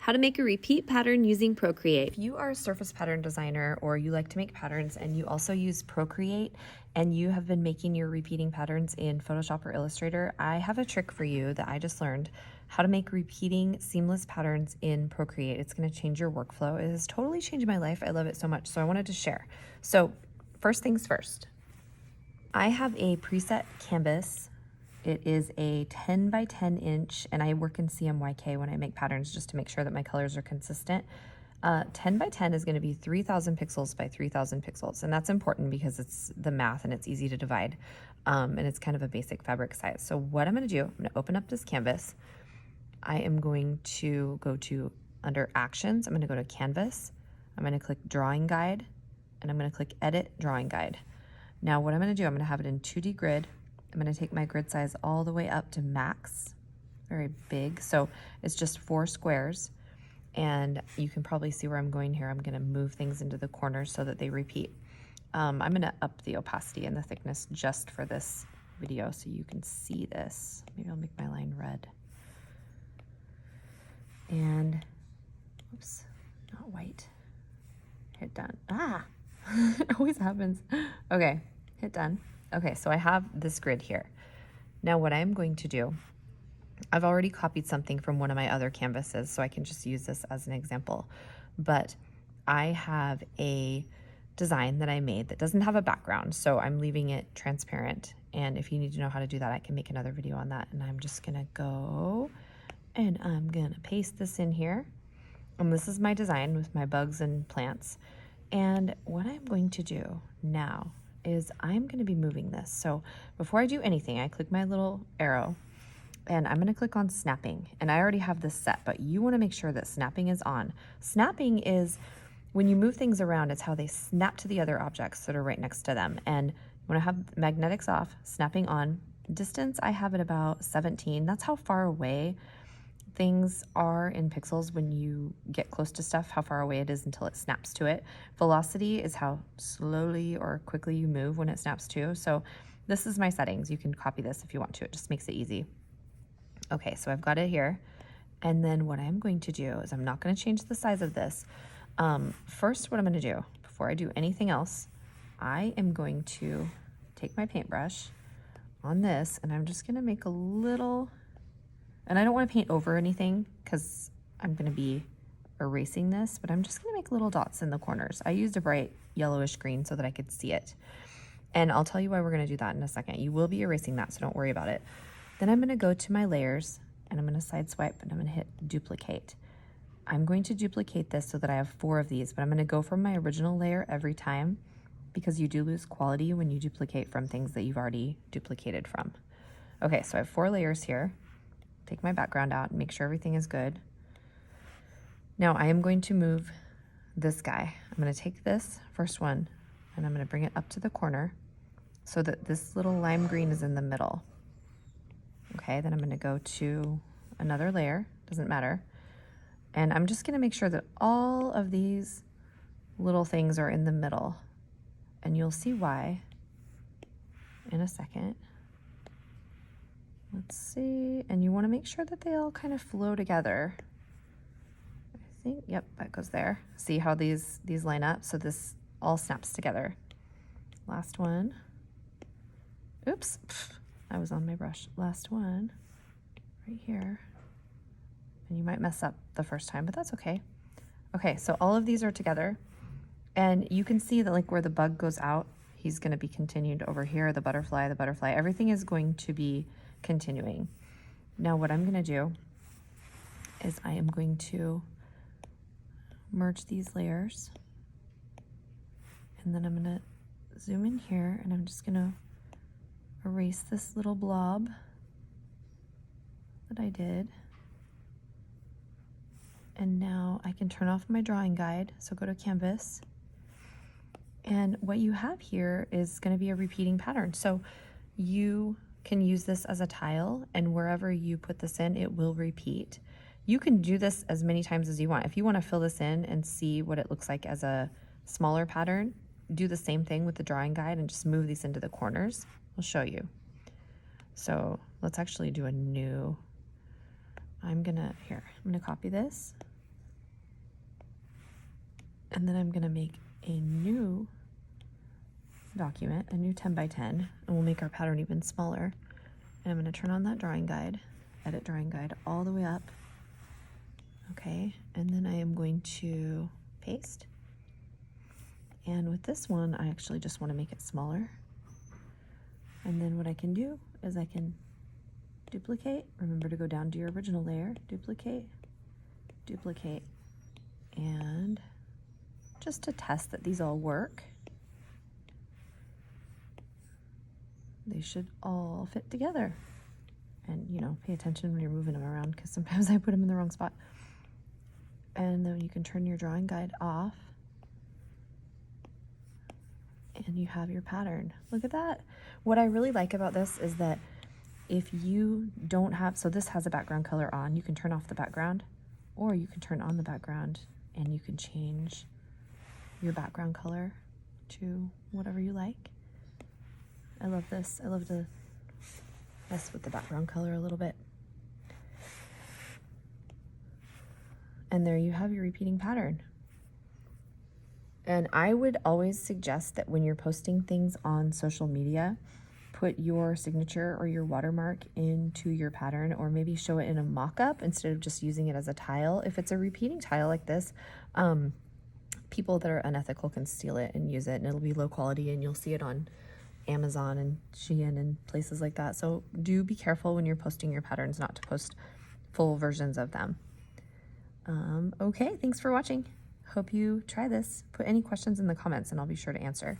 How to make a repeat pattern using Procreate. If you are a surface pattern designer or you like to make patterns and you also use Procreate and you have been making your repeating patterns in Photoshop or Illustrator, I have a trick for you that I just learned, how to make repeating seamless patterns in Procreate. It's going to change your workflow. It has totally changed my life. I love it so much, so I wanted to share. So first things first, I have a preset canvas. It is a 10 by 10 inch, and I work in CMYK when I make patterns just to make sure that my colors are consistent. 10 by 10 is going to be 3,000 pixels by 3,000 pixels, and that's important because it's the math and it's easy to divide, and it's kind of a basic fabric size. So what I'm going to do, I'm going to open up this canvas. I am going to go to under Actions, I'm going to go to Canvas, I'm going to click Drawing Guide, and I'm going to click Edit Drawing Guide. Now what I'm going to do, I'm going to have it in 2D grid. I'm going to take my grid size all the way up to max, very big. So it's just 4 squares. And you can probably see where I'm going here. I'm going to move things into the corners so that they repeat. I'm going to up the opacity and the thickness just for this video so you can see this. Maybe I'll make my line red. And, oops, not white. Hit done. Ah, it always happens. Okay, hit done. Okay, so I have this grid here. Now what I'm going to do, I've already copied something from one of my other canvases, so I can just use this as an example. But I have a design that I made that doesn't have a background, so I'm leaving it transparent. And if you need to know how to do that, I can make another video on that. And I'm just gonna go and I'm gonna paste this in here. And this is my design with my bugs and plants. And what I'm going to do now is I'm going to be moving this. So before I do anything, I click my little arrow and I'm going to click on snapping. And I already have this set, but you want to make sure that snapping is on. Snapping is when you move things around, it's how they snap to the other objects that are right next to them. And you want to have magnetics off, snapping on. Distance, I have it about 17. That's how far away things are in pixels when you get close to stuff, how far away it is until it snaps to it. Velocity is how slowly or quickly you move when it snaps to. So this is my settings. You can copy this if you want to. It just makes it easy. Okay, so I've got it here. And then what I'm going to do is I'm not going to change the size of this. First, what I'm going to do before I do anything else, I am going to take my paintbrush on this and I'm just going to make a little. And I don't want to paint over anything because I'm going to be erasing this, but I'm just going to make little dots in the corners. I used a bright yellowish green so that I could see it. And I'll tell you why we're going to do that in a second. You will be erasing that, so don't worry about it. Then I'm going to go to my layers and I'm going to side swipe and I'm going to hit duplicate. I'm going to duplicate this so that I have 4 of these, but I'm going to go from my original layer every time because you do lose quality when you duplicate from things that you've already duplicated from. Okay, so I have 4 layers here. Take my background out and make sure everything is good. Now I am going to move this guy. I'm going to take this first one and I'm going to bring it up to the corner so that this little lime green is in the middle. Okay, then I'm going to go to another layer, doesn't matter. And I'm just going to make sure that all of these little things are in the middle. And you'll see why in a second. Let's see, and you want to make sure that they all kind of flow together. I think, yep, that goes there. See how these line up? So this all snaps together. Last one. Oops, I was on my brush. Last one, right here. And you might mess up the first time, but that's okay. Okay, so all of these are together. And you can see that like where the bug goes out, he's going to be continued over here, the butterfly, everything is going to be continuing. Now what I'm going to do is I am going to merge these layers and then I'm going to zoom in here and I'm just going to erase this little blob that I did. And now I can turn off my drawing guide. So go to Canvas. And what you have here is going to be a repeating pattern. So you can use this as a tile and wherever you put this in, it will repeat. You can do this as many times as you want. If you want to fill this in and see what it looks like as a smaller pattern, do the same thing with the drawing guide and just move these into the corners. I'll show you. So let's actually do a new, I'm gonna copy this And then I'm gonna make a new document, a new 10 by 10, and we'll make our pattern even smaller. And I'm gonna turn on that drawing guide, edit drawing guide all the way up. Okay, and then I am going to paste. And with this one, I actually just wanna make it smaller. And then what I can do is I can duplicate, remember to go down to your original layer, duplicate, duplicate, and just to test that these all work, they should all fit together. And you know, pay attention when you're moving them around because sometimes I put them in the wrong spot. And then you can turn your drawing guide off and you have your pattern. Look at that. What I really like about this is that if you don't have, so this has a background color on, you can turn off the background or you can turn on the background and you can change your background color to whatever you like. I love this. I love to mess with the background color a little bit. And there you have your repeating pattern. And I would always suggest that when you're posting things on social media, put your signature or your watermark into your pattern, or maybe show it in a mock-up instead of just using it as a tile. If it's a repeating tile like this, people that are unethical can steal it and use it, and it'll be low quality, and you'll see it on Amazon and Shein and places like that. So do be careful when you're posting your patterns not to post full versions of them. Okay, thanks for watching. Hope you try this. Put any questions in the comments and I'll be sure to answer.